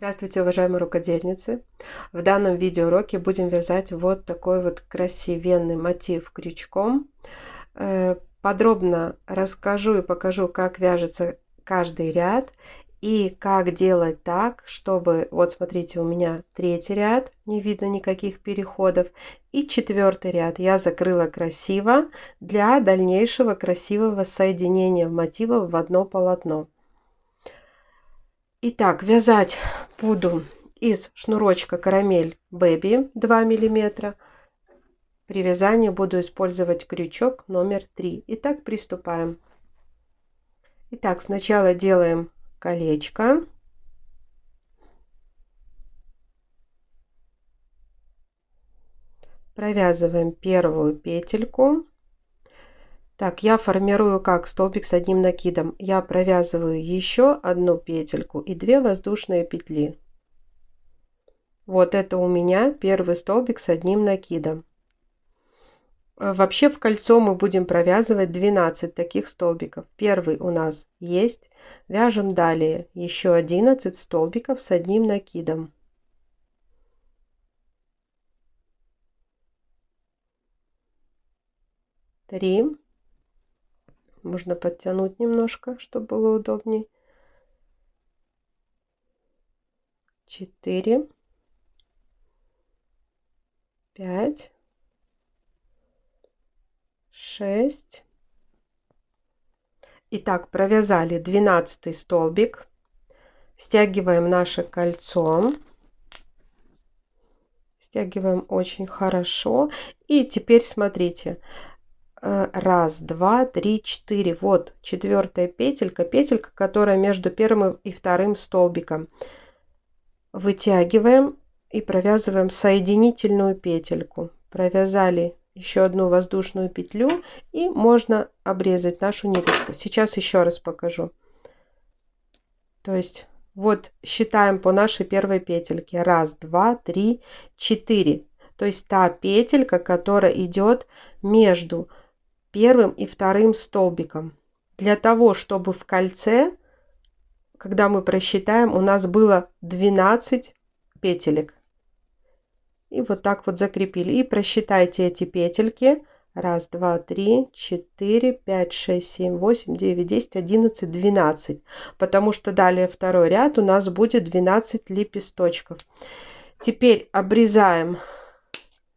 Здравствуйте, уважаемые рукодельницы! В данном видеоуроке будем вязать вот такой вот красивенный мотив крючком. Подробно расскажу и покажу, как вяжется каждый ряд и как делать так, чтобы, вот смотрите, у меня третий ряд, не видно никаких переходов, и четвертый ряд я закрыла красиво для дальнейшего красивого соединения мотивов в одно полотно. Итак, вязать буду из шнурочка карамель Baby 2 мм. При вязании буду использовать крючок номер 3. Итак, приступаем. Итак, сначала делаем колечко. Провязываем первую петельку. Так, я формирую как столбик с одним накидом. Я провязываю еще одну петельку и 2 воздушные петли. Вот это у меня первый столбик с одним накидом. Вообще в кольцо мы будем провязывать 12 таких столбиков. Первый у нас есть. Вяжем далее еще 11 столбиков с одним накидом. Три. Можно подтянуть немножко, чтобы было удобнее. 4. 5. 6. Итак, провязали 12 столбик. Стягиваем наше кольцо. Стягиваем очень хорошо. И теперь смотрите. Раз, два, три, четыре. Вот четвертая петелька. Петелька, которая между первым и вторым столбиком. Вытягиваем и провязываем соединительную петельку. Провязали еще одну воздушную петлю и можно обрезать нашу ниточку. Сейчас еще раз покажу. То есть вот считаем по нашей первой петельке. Раз, два, три, четыре. То есть та петелька, которая идет между первым и вторым столбиком. Для того, чтобы в кольце, когда мы просчитаем, у нас было 12 петелек. И вот так вот закрепили. И просчитайте эти петельки. Раз, два, три, 4, 5, 6, 7, 8, 9, 10, 11, 12. Потому что далее второй ряд у нас будет 12 лепесточков. Теперь обрезаем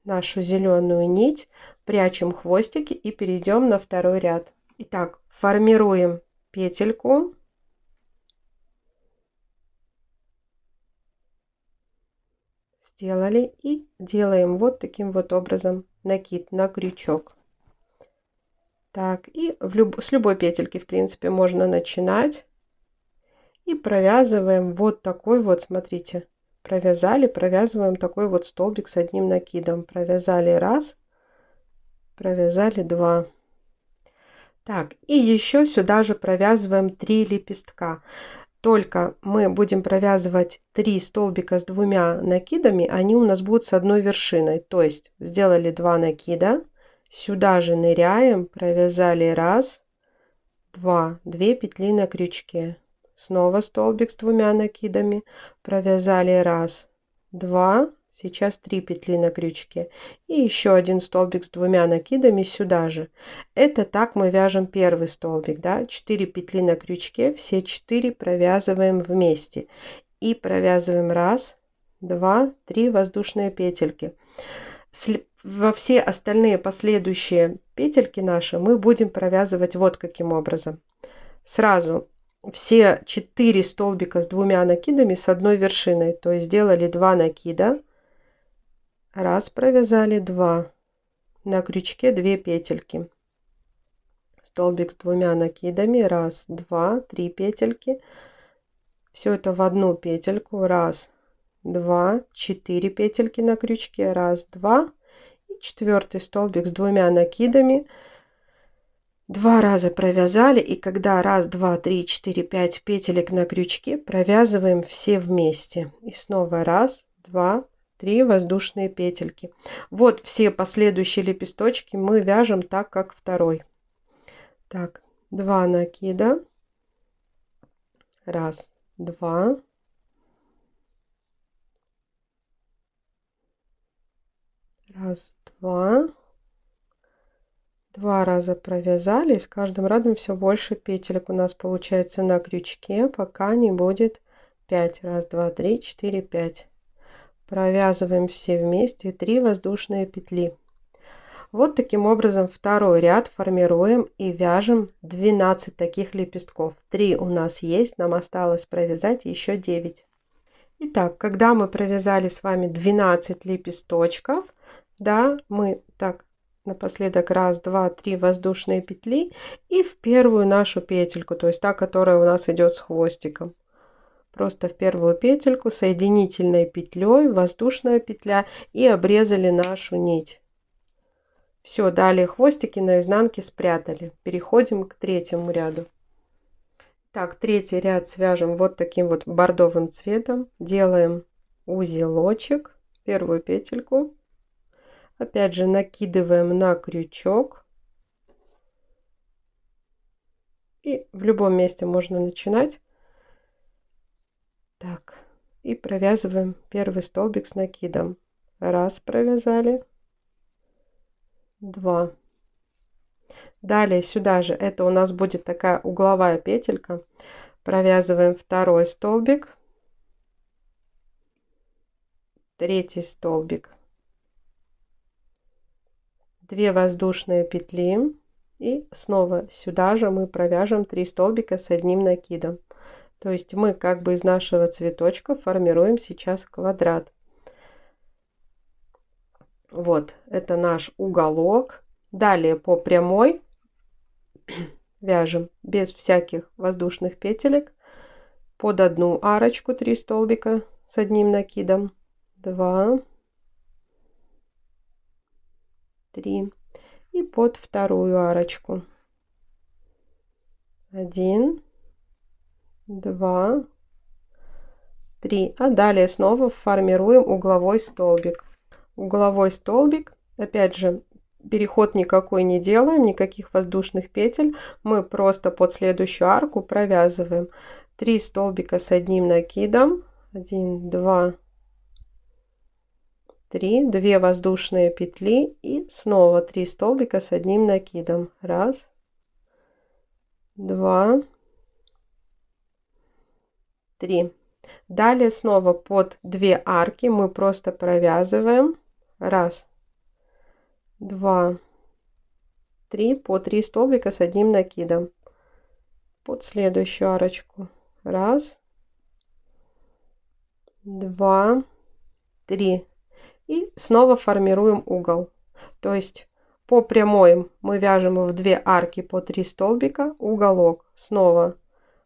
нашу зеленую нить, прячем хвостики и перейдем на второй ряд. Итак, формируем петельку. Сделали и делаем вот таким вот образом накид на крючок. Так, и с любой петельки, в принципе, можно начинать. И провязываем вот такой вот, смотрите, провязали, провязываем такой вот столбик с одним накидом. Провязали раз, провязали два. Так, и еще сюда же провязываем 3 лепестка. Только мы будем провязывать 3 столбика с 2 накидами, они у нас будут с одной вершиной. То есть сделали 2 накида, сюда же ныряем, провязали раз, два, 2 петли на крючке. Снова столбик с 2 накидами, провязали раз, два, сейчас 3 петли на крючке. И еще один столбик с 2 накидами сюда же. Это так мы вяжем первый столбик, да, 4 петли на крючке, все 4 провязываем вместе. И провязываем раз, два, 3 воздушные петельки. Во все остальные последующие петельки наши мы будем провязывать вот каким образом. Сразу все 4 столбика с 2 накидами с одной вершиной. То есть сделали 2 накида. Раз, провязали, два. На крючке 2 петельки. Столбик с 2 накидами. Раз, два, 3 петельки. Все это в одну петельку. Раз, два, 4 петельки на крючке. Раз, два. И четвертый столбик с 2 накидами. 2 раза провязали, и когда раз, два, три, 4, 5 петелек на крючке, провязываем все вместе. И снова раз, два, 3 воздушные петельки. Вот все последующие лепесточки мы вяжем так, как второй. Так, 2 накида. Раз, два. Раз, два. Два раза провязали, и с каждым рядом все больше петелек у нас получается на крючке, пока не будет 5. Раз, два, три, 4, 5. Провязываем все вместе 3 воздушные петли. Вот таким образом второй ряд формируем и вяжем 12 таких лепестков. 3 у нас есть, нам осталось провязать еще 9. Итак, когда мы провязали с вами 12 лепесточков, да, мы так напоследок раз, два, три воздушные петли и в первую нашу петельку, то есть та, которая у нас идет с хвостиком. Просто в первую петельку соединительной петлей, воздушная петля, и обрезали нашу нить. Все, далее хвостики на изнанке спрятали. Переходим к третьему ряду. Так, третий ряд свяжем вот таким вот бордовым цветом. Делаем узелочек, первую петельку. Опять же накидываем на крючок. И в любом месте можно начинать. Так, и провязываем первый столбик с накидом. Раз провязали. 2. Далее сюда же, это у нас будет такая угловая петелька. Провязываем второй столбик. Третий столбик. 2 воздушные петли. И снова сюда же мы провяжем 3 столбика с одним накидом. То есть мы как бы из нашего цветочка формируем сейчас квадрат. Вот, это наш уголок. Далее по прямой вяжем без всяких воздушных петелек под одну арочку 3 столбика с одним накидом. 2, 3. И под вторую арочку. 1, 2, 3. А далее снова формируем угловой столбик. Угловой столбик, опять же, переход никакой не делаем, никаких воздушных петель. Мы просто под следующую арку провязываем 3 столбика с одним накидом. 1, 2, 3. 2 воздушные петли и снова 3 столбика с одним накидом. Раз, 2, 3. Далее снова под 2 арки мы просто провязываем. Раз, 2, 3, по 3 столбика с одним накидом под следующую арочку. Раз, 2, 3. И снова формируем угол. То есть по прямой мы вяжем в 2 арки по 3 столбика, уголок. Снова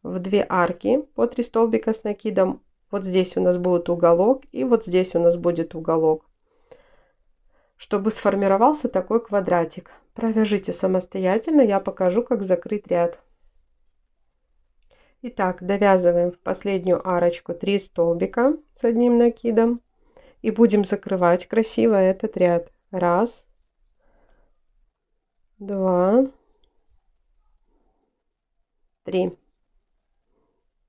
в 2 арки по 3 столбика с накидом. Вот здесь у нас будет уголок, и вот здесь у нас будет уголок. Чтобы сформировался такой квадратик. Провяжите самостоятельно, я покажу, как закрыть ряд. Итак, довязываем в последнюю арочку 3 столбика с одним накидом. И будем закрывать красиво этот ряд. Раз, 2, 3.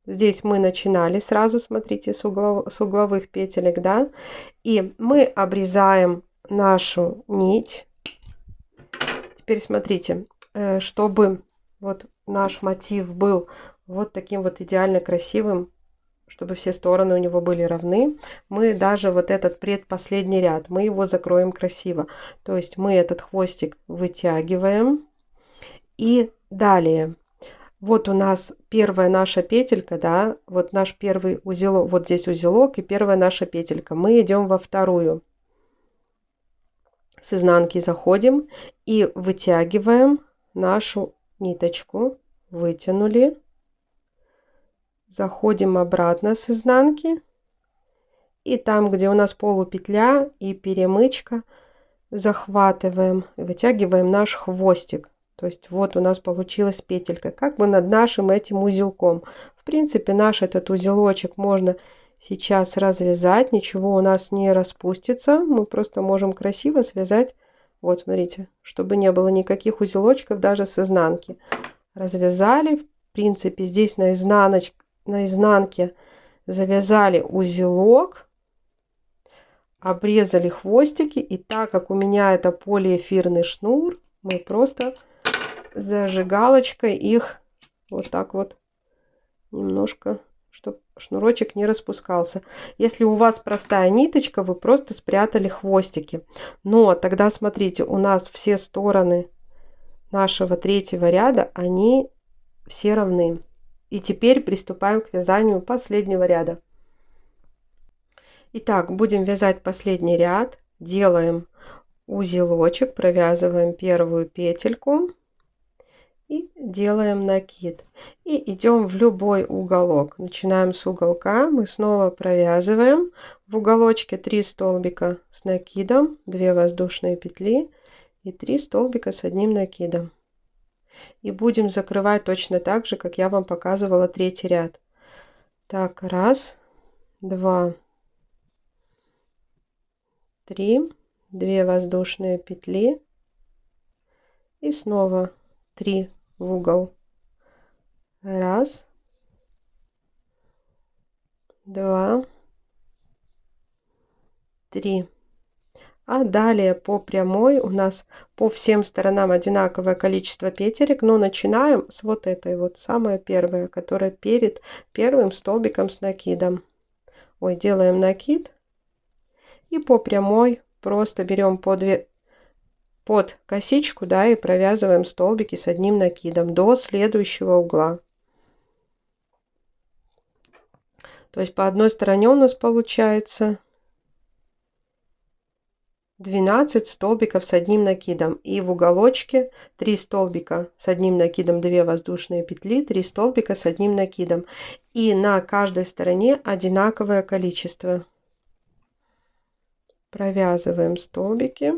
Здесь мы начинали сразу, смотрите, с угловых петелек, да. И мы обрезаем нашу нить. Теперь смотрите, чтобы вот наш мотив был вот таким вот идеально красивым, чтобы все стороны у него были равны, мы даже вот этот предпоследний ряд, мы его закроем красиво. То есть мы этот хвостик вытягиваем. И далее, вот у нас первая наша петелька, да, вот наш первый узелок, вот здесь узелок и первая наша петелька. Мы идем во вторую. С изнанки заходим и вытягиваем нашу ниточку. Вытянули. Заходим обратно с изнанки. И там, где у нас полупетля и перемычка, захватываем, вытягиваем наш хвостик. То есть вот у нас получилась петелька, как бы над нашим этим узелком. В принципе, наш этот узелочек можно сейчас развязать, ничего у нас не распустится. Мы просто можем красиво связать. Вот, смотрите, чтобы не было никаких узелочков даже с изнанки. Развязали. В принципе, здесь на изнанке завязали узелок. обрезали хвостики. И так как у меня это полиэфирный шнур, мы просто зажигалочкой их вот так вот немножко, чтобы шнурочек не распускался. Если у вас простая ниточка, вы просто спрятали хвостики. Но тогда смотрите, у нас все стороны нашего третьего ряда, они все равны. И теперь приступаем к вязанию последнего ряда. Итак, будем вязать последний ряд. Делаем узелочек, провязываем первую петельку и делаем накид. И идем в любой уголок. Начинаем с уголка, мы снова провязываем в уголочке 3 столбика с накидом, 2 воздушные петли и 3 столбика с одним накидом. И будем закрывать точно так же, как я вам показывала третий ряд. Так, 1, 2, 3, 2 воздушные петли и снова 3 в угол. 1, 2, 3. А далее по прямой у нас по всем сторонам одинаковое количество петелек, но начинаем с вот этой вот, самая первая, которая перед первым столбиком с накидом. Ой, делаем накид и по прямой просто берем под косичку, да, и провязываем столбики с одним накидом до следующего угла. То есть по одной стороне у нас получается 12 столбиков с одним накидом, и в уголочке 3 столбика с одним накидом, 2 воздушные петли, 3 столбика с одним накидом, и на каждой стороне одинаковое количество. Провязываем столбики.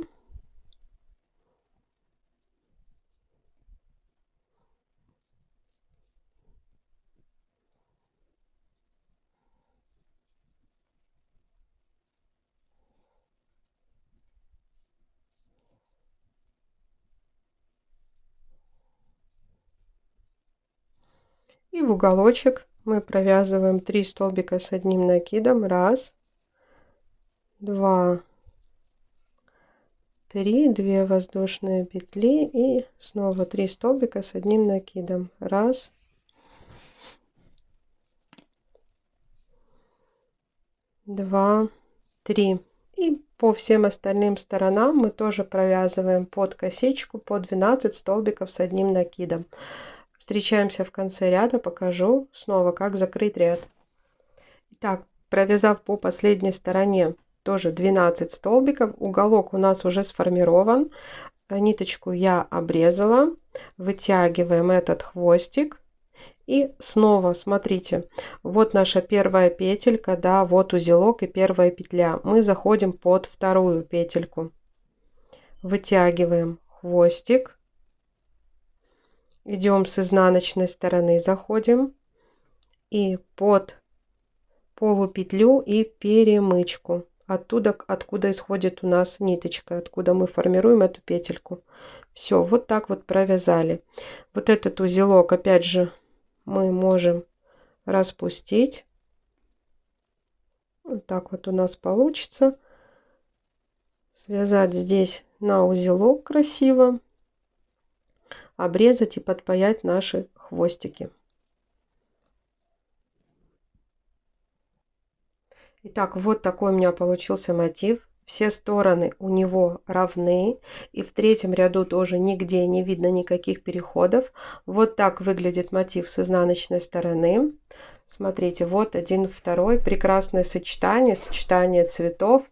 И в уголочек мы провязываем 3 столбика с одним накидом. 1, 2, 3, 2 воздушные петли и снова 3 столбика с одним накидом. 1, 2, 3. И по всем остальным сторонам мы тоже провязываем под косичку по 12 столбиков с одним накидом. Встречаемся в конце ряда, покажу снова, как закрыть ряд. Итак, провязав по последней стороне тоже 12 столбиков, уголок у нас уже сформирован, ниточку я обрезала, вытягиваем этот хвостик и снова смотрите, вот наша первая петелька, да, вот узелок и первая петля, мы заходим под вторую петельку, вытягиваем хвостик. Идем с изнаночной стороны, заходим и под полупетлю и перемычку. Оттуда, откуда исходит у нас ниточка, откуда мы формируем эту петельку. Все, вот так вот провязали. Вот этот узелок, опять же, мы можем распустить. Вот так вот у нас получится. Связать здесь на узелок красиво. Обрезать и подпаять наши хвостики. Итак, вот такой у меня получился мотив. Все стороны у него равны. И в третьем ряду тоже нигде не видно никаких переходов. Вот так выглядит мотив с изнаночной стороны. Смотрите, вот один, второй. Прекрасное сочетание, сочетание цветов.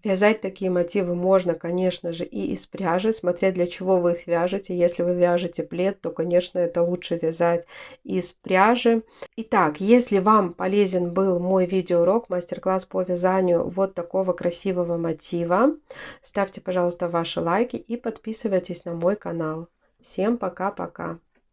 Вязать такие мотивы можно, конечно же, и из пряжи, смотря для чего вы их вяжете. Если вы вяжете плед, то, конечно, это лучше вязать из пряжи. Итак, если вам полезен был мой видеоурок, мастер-класс по вязанию вот такого красивого мотива, ставьте, пожалуйста, ваши лайки и подписывайтесь на мой канал. Всем пока-пока!